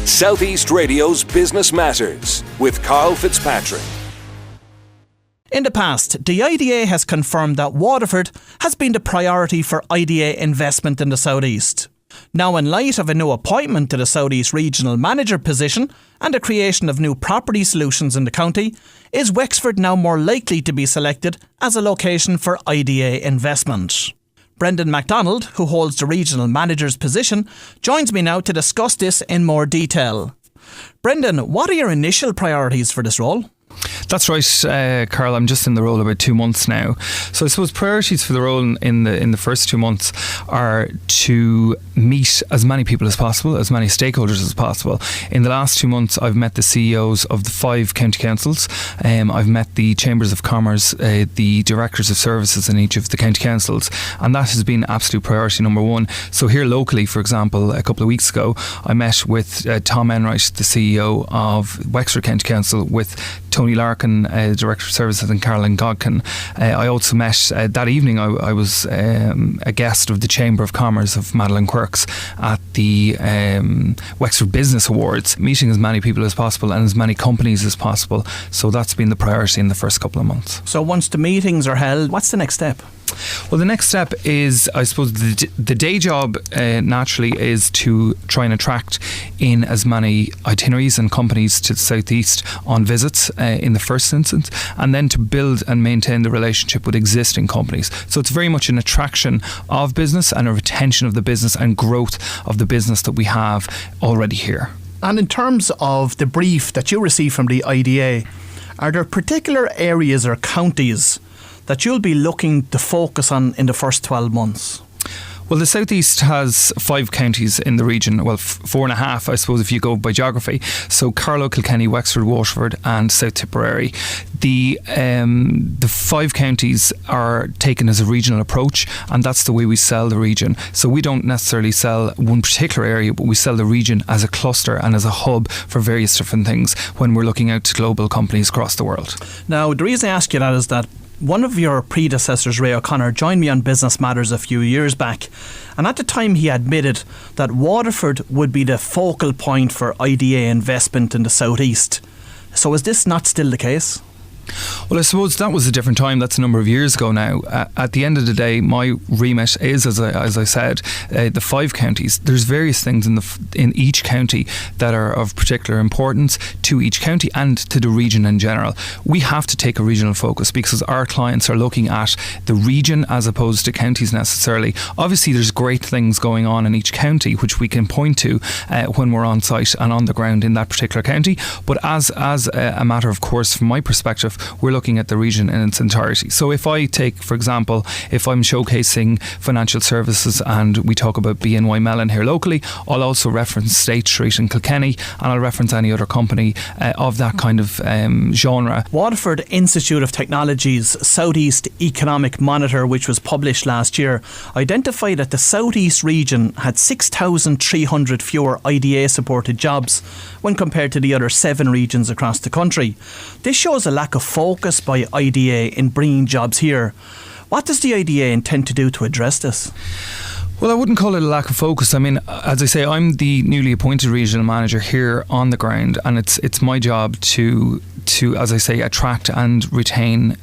South East Radio's Business Matters with Karl Fitzpatrick. In the past, the IDA has confirmed that Waterford has been the priority for IDA investment in the South East. Now, in light of a new appointment to the South East Regional Manager position and the creation of new property solutions in the county, is Wexford now more likely to be selected as a location for IDA investment? Brendan McDonald, who holds the Regional Manager's position, joins me now to discuss this in more detail. Brendan, what are your initial priorities for this role? That's right, Karl. I'm just in the role about 2 months now. So I suppose priorities for the role in the first 2 months are to meet as many people as possible, as many stakeholders as possible. In the last 2 months, I've met the CEOs of the 5 county councils. I've met the Chambers of Commerce, the directors of services in each of the county councils, and that has been absolute priority number one. So here locally, for example, a couple of weeks ago, I met with Tom Enright, the CEO of Wexford County Council, with Tony Larkin, Director of Services, and Caroline Godkin. I also met that evening, I was a guest of the Chamber of Commerce of Madeline Quirks at the Wexford Business Awards, meeting as many people as possible and as many companies as possible. So that's been the priority in the first couple of months. So once the meetings are held, what's the next step? Well, the next step is, I suppose, the day job naturally is to try and attract in as many itineraries and companies to the South East on visits in the first instance, and then to build and maintain the relationship with existing companies. So it's very much an attraction of business and a retention of the business and growth of the business that we have already here. And in terms of the brief that you receive from the IDA, are there particular areas or counties that you'll be looking to focus on in the first 12 months? Well, the South East has 5 counties in the region. Well, 4.5, I suppose, if you go by geography. So Carlow, Kilkenny, Wexford, Waterford and South Tipperary. The 5 counties are taken as a regional approach, and that's the way we sell the region. So we don't necessarily sell one particular area, but we sell the region as a cluster and as a hub for various different things when we're looking out to global companies across the world. Now, the reason I ask you that is that one of your predecessors, Ray O'Connor, joined me on Business Matters a few years back, and at the time he admitted that Waterford would be the focal point for IDA investment in the South East. So is this not still the case? Well, I suppose that was a different time. That's a number of years ago now. At the end of the day, my remit is, as I said, the 5 counties. There's various things in each county that are of particular importance to each county and to the region in general. We have to take a regional focus because our clients are looking at the region as opposed to counties necessarily. Obviously, there's great things going on in each county which we can point to when we're on site and on the ground in that particular county. But as a matter of course, from my perspective, we're looking at the region in its entirety. So if I take, for example, if I'm showcasing financial services and we talk about BNY Mellon here locally, I'll also reference State Street in Kilkenny, and I'll reference any other company of that kind of genre. Waterford Institute of Technology's Southeast Economic Monitor, which was published last year, identified that the Southeast region had 6,300 fewer IDA supported jobs when compared to the other 7 regions across the country. This shows a lack of focus by IDA in bringing jobs here. What does the IDA intend to do to address this? Well, I wouldn't call it a lack of focus. I mean, as I say, I'm the newly appointed regional manager here on the ground, and it's my job to as I say, attract and retain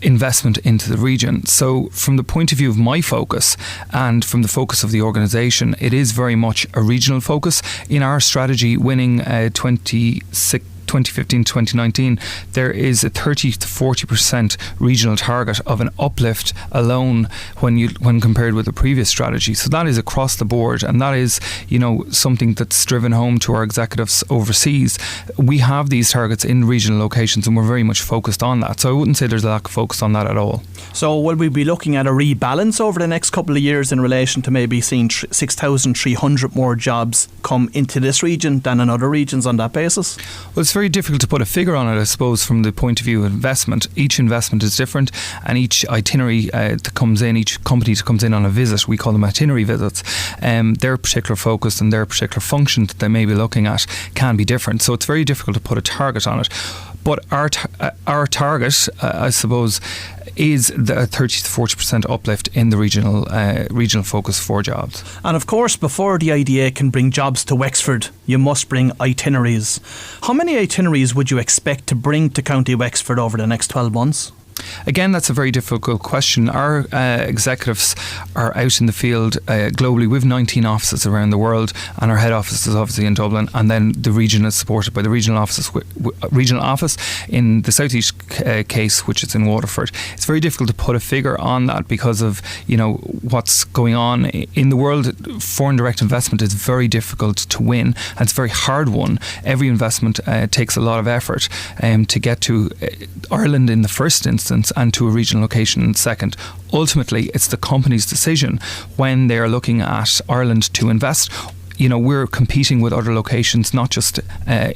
investment into the region. So from the point of view of my focus and from the focus of the organisation, it is very much a regional focus. In our strategy, winning 2015-2019, there is a 30 to 40% regional target of an uplift alone when compared with the previous strategy. So that is across the board, and that is, something that's driven home to our executives overseas. We have these targets in regional locations, and we're very much focused on that. So I wouldn't say there's a lack of focus on that at all. So will we be looking at a rebalance over the next couple of years in relation to maybe seeing 6,300 more jobs come into this region than in other regions on that basis? Well, it's very difficult to put a figure on it, I suppose, from the point of view of investment. Each investment is different, and each itinerary that comes in, each company that comes in on a visit, we call them itinerary visits, their particular focus and their particular function that they may be looking at can be different. So it's very difficult to put a target on it. But our target, I suppose, is the 30 to 40% uplift in the regional focus for jobs. And of course, before the IDA can bring jobs to Wexford, you must bring itineraries. How many itineraries would you expect to bring to County Wexford over the next 12 months? Again, that's a very difficult question. Our executives are out in the field globally. We have 19 offices around the world, and our head office is obviously in Dublin, and then the region is supported by the regional office in the southeast case, which is in Waterford. It's very difficult to put a figure on that because of what's going on in the world. Foreign direct investment is very difficult to win, and it's very hard won. Every investment takes a lot of effort to get to Ireland in the first instance, and to a regional location in second. Ultimately, it's the company's decision when they are looking at Ireland to invest. We're competing with other locations, not just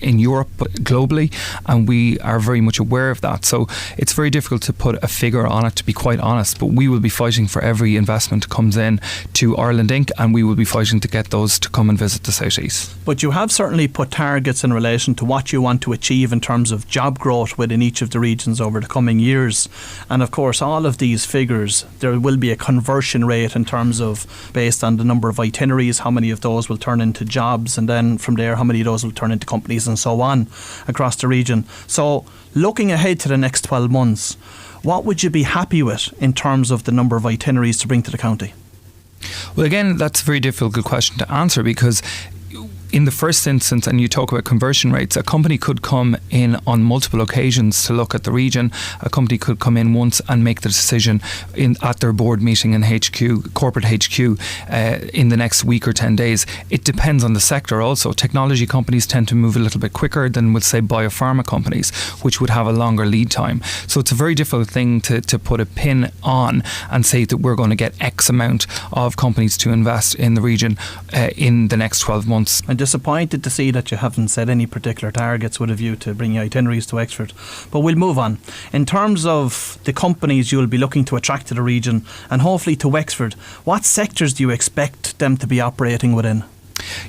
in Europe, but globally, and we are very much aware of that. So it's very difficult to put a figure on it, to be quite honest, but we will be fighting for every investment that comes in to Ireland Inc., and we will be fighting to get those to come and visit the South East. But you have certainly put targets in relation to what you want to achieve in terms of job growth within each of the regions over the coming years. And of course, all of these figures, there will be a conversion rate in terms of, based on the number of itineraries, how many of those will turn into jobs, and then from there how many of those will turn into companies, and so on across the region. So looking ahead to the next 12 months, what would you be happy with in terms of the number of itineraries to bring to the county? Well, again, that's a very difficult question to answer, because in the first instance, and you talk about conversion rates, a company could come in on multiple occasions to look at the region. A company could come in once and make the decision at their board meeting in HQ, corporate HQ, in the next week or 10 days. It depends on the sector also. Technology companies tend to move a little bit quicker than, say, biopharma companies, which would have a longer lead time. So it's a very difficult thing to put a pin on and say that we're going to get X amount of companies to invest in the region in the next 12 months. I'm disappointed to see that you haven't set any particular targets with a view to bringing itineraries to Wexford. But we'll move on. In terms of the companies you'll be looking to attract to the region and hopefully to Wexford, what sectors do you expect them to be operating within?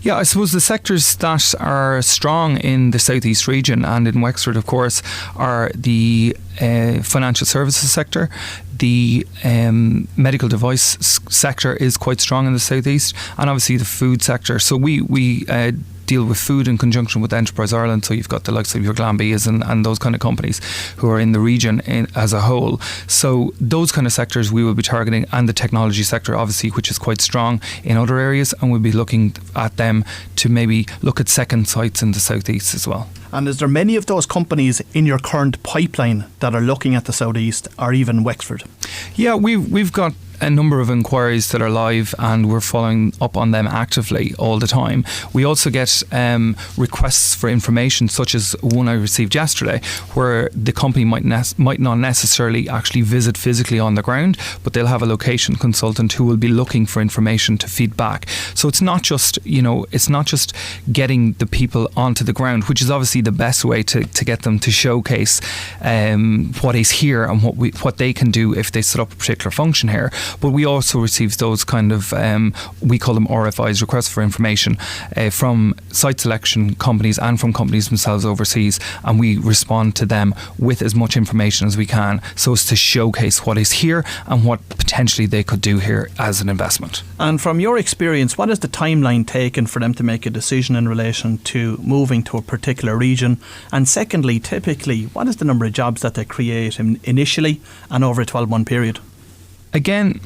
Yeah, I suppose the sectors that are strong in the southeast region and in Wexford, of course, are the financial services sector. The medical device sector is quite strong in the southeast, and obviously the food sector. So we deal with food in conjunction with Enterprise Ireland, so you've got the likes of your Glanbias and those kind of companies who are in the region as a whole. So those kind of sectors we will be targeting, and the technology sector obviously, which is quite strong in other areas, and we'll be looking at them to maybe look at second sites in the southeast as well. And is there many of those companies in your current pipeline that are looking at the southeast or even Wexford? Yeah, we've got a number of inquiries that are live, and we're following up on them actively all the time. We also get requests for information, such as one I received yesterday, where the company might not necessarily actually visit physically on the ground, but they'll have a location consultant who will be looking for information to feed back. So it's not just getting the people onto the ground, which is obviously the best way to get them to showcase what is here and what they can do if they set up a particular function here. But we also receive those kind of, we call them RFIs, requests for information, from site selection companies and from companies themselves overseas, and we respond to them with as much information as we can so as to showcase what is here and what potentially they could do here as an investment. And from your experience, what is the timeline taken for them to make a decision in relation to moving to a particular region? And secondly, typically, what is the number of jobs that they create initially and over a 12-month period? Again,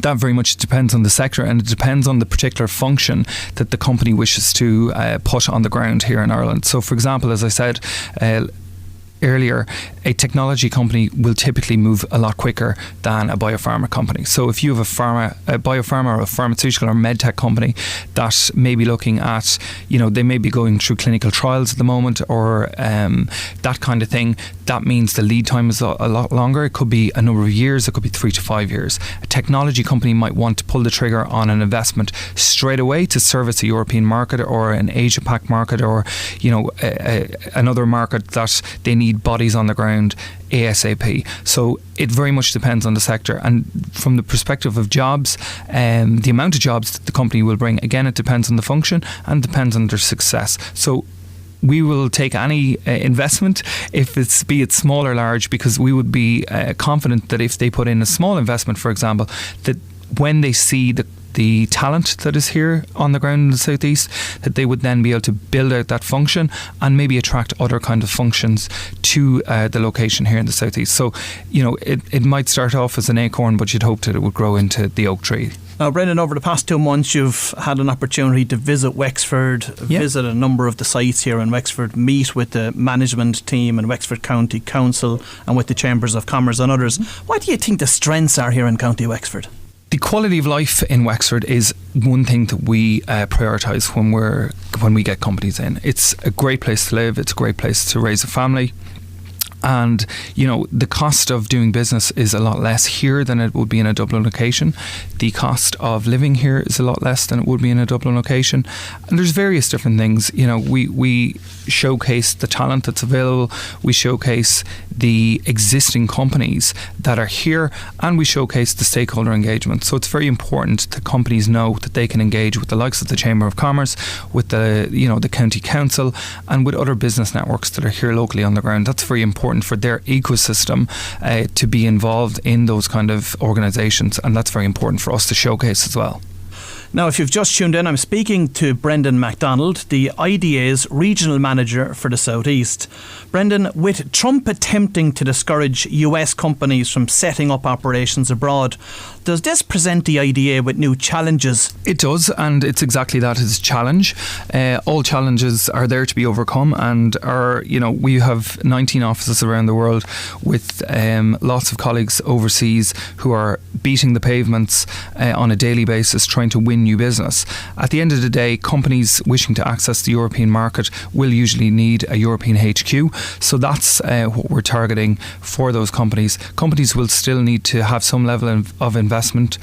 that very much depends on the sector, and it depends on the particular function that the company wishes to put on the ground here in Ireland. So, for example, as I said earlier, a technology company will typically move a lot quicker than a biopharma company. So if you have a biopharma or a pharmaceutical or medtech company that may be looking at, they may be going through clinical trials at the moment, or that kind of thing, that means the lead time is a lot longer. It could be a number of years, it could be 3 to 5 years. A technology company might want to pull the trigger on an investment straight away to service a European market or an Asia Pac market, or another market that they need bodies on the ground ASAP. So it very much depends on the sector, and from the perspective of jobs, the amount of jobs that the company will bring, again, it depends on the function and depends on their success. So we will take any investment, if it's be it small or large, because we would be confident that if they put in a small investment, for example, that when they see the talent that is here on the ground in the southeast, that they would then be able to build out that function and maybe attract other kind of functions to the location here in the southeast. So, it might start off as an acorn, but you'd hope that it would grow into the oak tree. Now, Brendan, over the past 2 months, you've had an opportunity to visit Wexford, visit a number of the sites here in Wexford, meet with the management team and Wexford County Council and with the Chambers of Commerce and others. What do you think the strengths are here in County Wexford? The quality of life in Wexford is one thing that we prioritise when we get companies in. It's a great place to live. It's a great place to raise a family. And, the cost of doing business is a lot less here than it would be in a Dublin location. The cost of living here is a lot less than it would be in a Dublin location. And there's various different things. We showcase the talent that's available. We showcase the existing companies that are here, and we showcase the stakeholder engagement. So it's very important that companies know that they can engage with the likes of the Chamber of Commerce, with the County Council, and with other business networks that are here locally on the ground. That's very important for their ecosystem to be involved in those kind of organisations, and that's very important for us to showcase as well. Now, if you've just tuned in, I'm speaking to Brendan McDonald, the IDA's Regional Manager for the South East. Brendan, with Trump attempting to discourage US companies from setting up operations abroad, does this present the IDA with new challenges? It does, and it's exactly that, it's a challenge. All challenges are there to be overcome, and we have 19 offices around the world with lots of colleagues overseas who are beating the pavements on a daily basis trying to win new business. At the end of the day, companies wishing to access the European market will usually need a European HQ, so that's what we're targeting for those companies. Companies will still need to have some level of investment,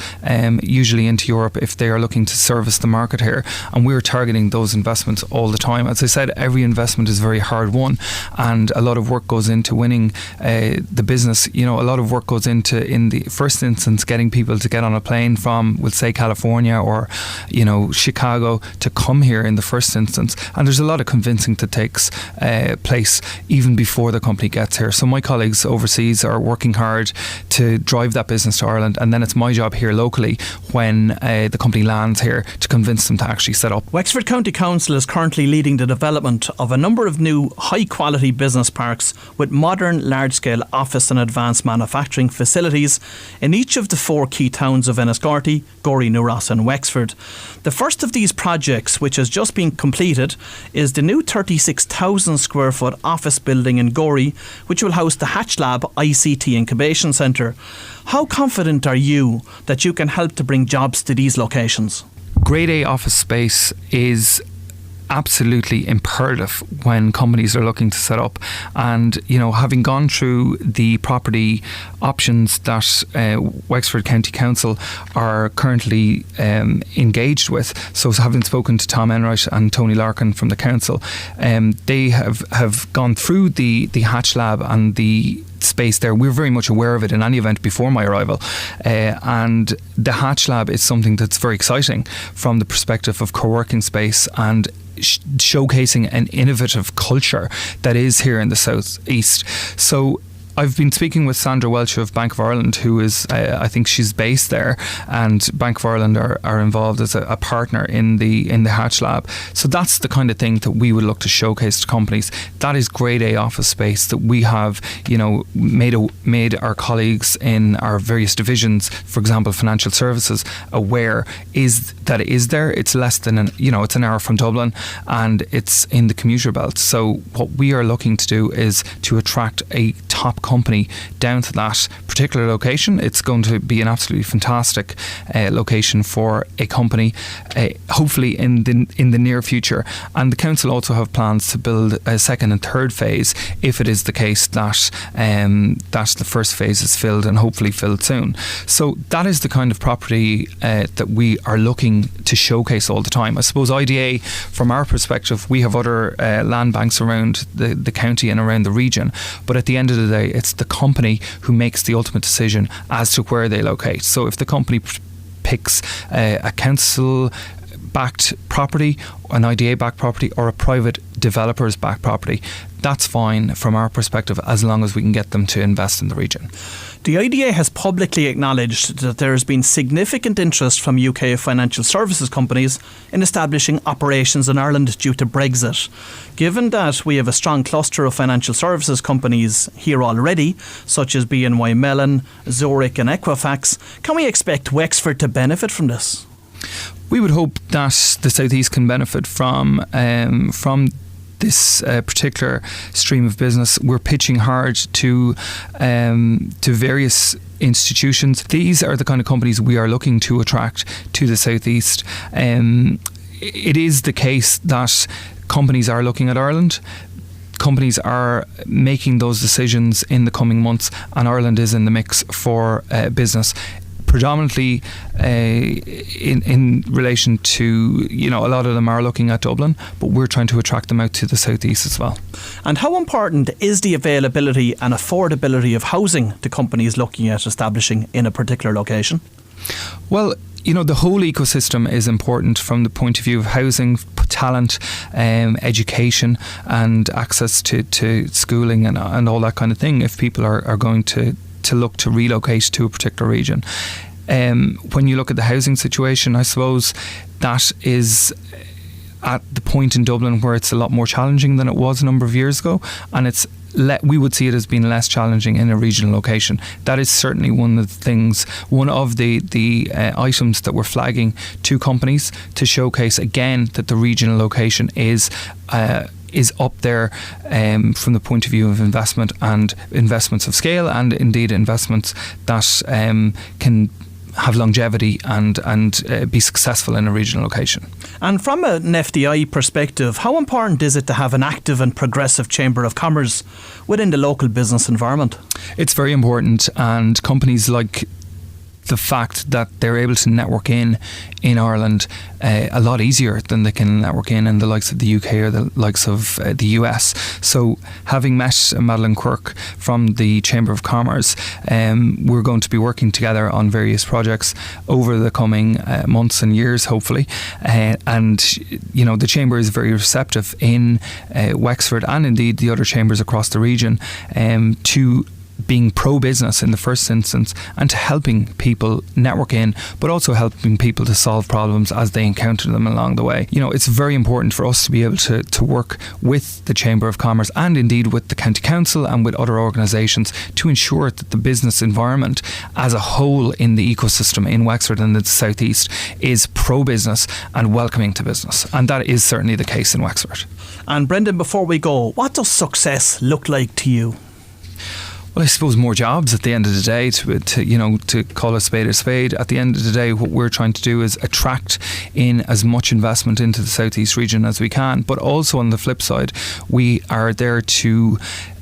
usually into Europe, if they are looking to service the market here, and we're targeting those investments all the time. As I said, every investment is very hard won, and a lot of work goes into winning the business. A lot of work goes into, in the first instance, getting people to get on a plane from, we'll say, California or Chicago to come here in the first instance, and there's a lot of convincing that takes place even before the company gets here. So my colleagues overseas are working hard to drive that business to Ireland, and then it's my job here locally when the company lands here to convince them to actually set up. Wexford County Council is currently leading the development of a number of new high quality business parks with modern large scale office and advanced manufacturing facilities in each of the 4 key towns of Enniscorthy, Gorey, New Ross and Wexford. The first of these projects, which has just been completed, is the new 36,000 square foot office building in Gorey, which will house the Hatch Lab ICT Incubation Centre. How confident are you that you can help to bring jobs to these locations? Grade A office space is absolutely imperative when companies are looking to set up, and having gone through the property options that Wexford County Council are currently engaged with, so having spoken to Tom Enright and Tony Larkin from the council, they have gone through the Hatch Lab and the space there. We're very much aware of it in any event before my arrival, and the Hatch Lab is something that's very exciting from the perspective of co-working space and showcasing an innovative culture that is here in the South East. So I've been speaking with Sandra Welch of Bank of Ireland, who is, I think she's based there, and Bank of Ireland are involved as a partner in the Hatch Lab. So that's the kind of thing that we would look to showcase to companies. That is grade A office space that we have, made our colleagues in our various divisions, for example, financial services, aware that it is there. It's less than it's an hour from Dublin, and it's in the commuter belt. So what we are looking to do is to attract a top company down to that particular location. It's going to be an absolutely fantastic location for a company, hopefully in the near future. And the council also have plans to build a second and third phase if it is the case that the first phase is filled, and hopefully filled soon. So that is the kind of property that we are looking to showcase all the time. I suppose IDA, from our perspective, we have other land banks around the county and around the region, but at the end of the day, it's the company who makes the ultimate decision as to where they locate. So if the company picks a council backed property, an IDA backed property, or a private developers back property, that's fine from our perspective, as long as we can get them to invest in the region. The IDA has publicly acknowledged that there has been significant interest from UK financial services companies in establishing operations in Ireland due to Brexit. Given that we have a strong cluster of financial services companies here already, such as BNY Mellon, Zurich and Equifax, can we expect Wexford to benefit from this? We would hope that the South East can benefit from this particular stream of business. We're pitching hard to various institutions. These are the kind of companies we are looking to attract to the South East. It is the case that companies are looking at Ireland. Companies are making those decisions in the coming months, and Ireland is in the mix for business. Predominantly in relation to, a lot of them are looking at Dublin, but we're trying to attract them out to the southeast as well. And how important is the availability and affordability of housing to companies looking at establishing in a particular location? Well, the whole ecosystem is important from the point of view of housing, talent, education and access to schooling and all that kind of thing, if people are going to look to relocate to a particular region. When you look at the housing situation, I suppose that is at the point in Dublin where it's a lot more challenging than it was a number of years ago, and we would see it as being less challenging in a regional location. That is certainly one of the items that we're flagging to companies to showcase again that the regional location is up there from the point of view of investment and investments of scale, and indeed investments that can have longevity and be successful in a regional location. And from an FDI perspective, how important is it to have an active and progressive Chamber of Commerce within the local business environment? It's very important, and companies like the fact that they're able to network in Ireland a lot easier than they can network in the likes of the UK or the likes of the US. So having met Madeleine Quirk from the Chamber of Commerce, we're going to be working together on various projects over the coming months and years, hopefully. And the Chamber is very receptive in Wexford and indeed the other chambers across the region to being pro-business in the first instance, and to helping people network in, but also helping people to solve problems as they encounter them along the way. It's very important for us to be able to work with the Chamber of Commerce and indeed with the County Council and with other organisations to ensure that the business environment as a whole in the ecosystem in Wexford and the South East is pro-business and welcoming to business. And that is certainly the case in Wexford. And Brendan, before we go, what does success look like to you? Well, I suppose more jobs at the end of the day, to call a spade a spade. At the end of the day, what we're trying to do is attract in as much investment into the southeast region as we can. But also on the flip side, we are there to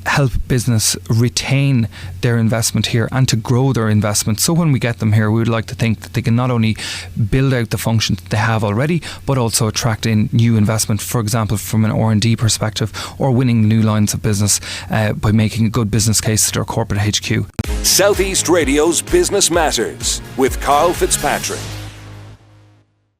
help business retain their investment here and to grow their investment. So when we get them here, we would like to think that they can not only build out the functions that they have already, but also attract in new investment, for example, from an R&D perspective, or winning new lines of business by making a good business case to their corporate HQ. Southeast Radio's Business Matters with Karl Fitzpatrick.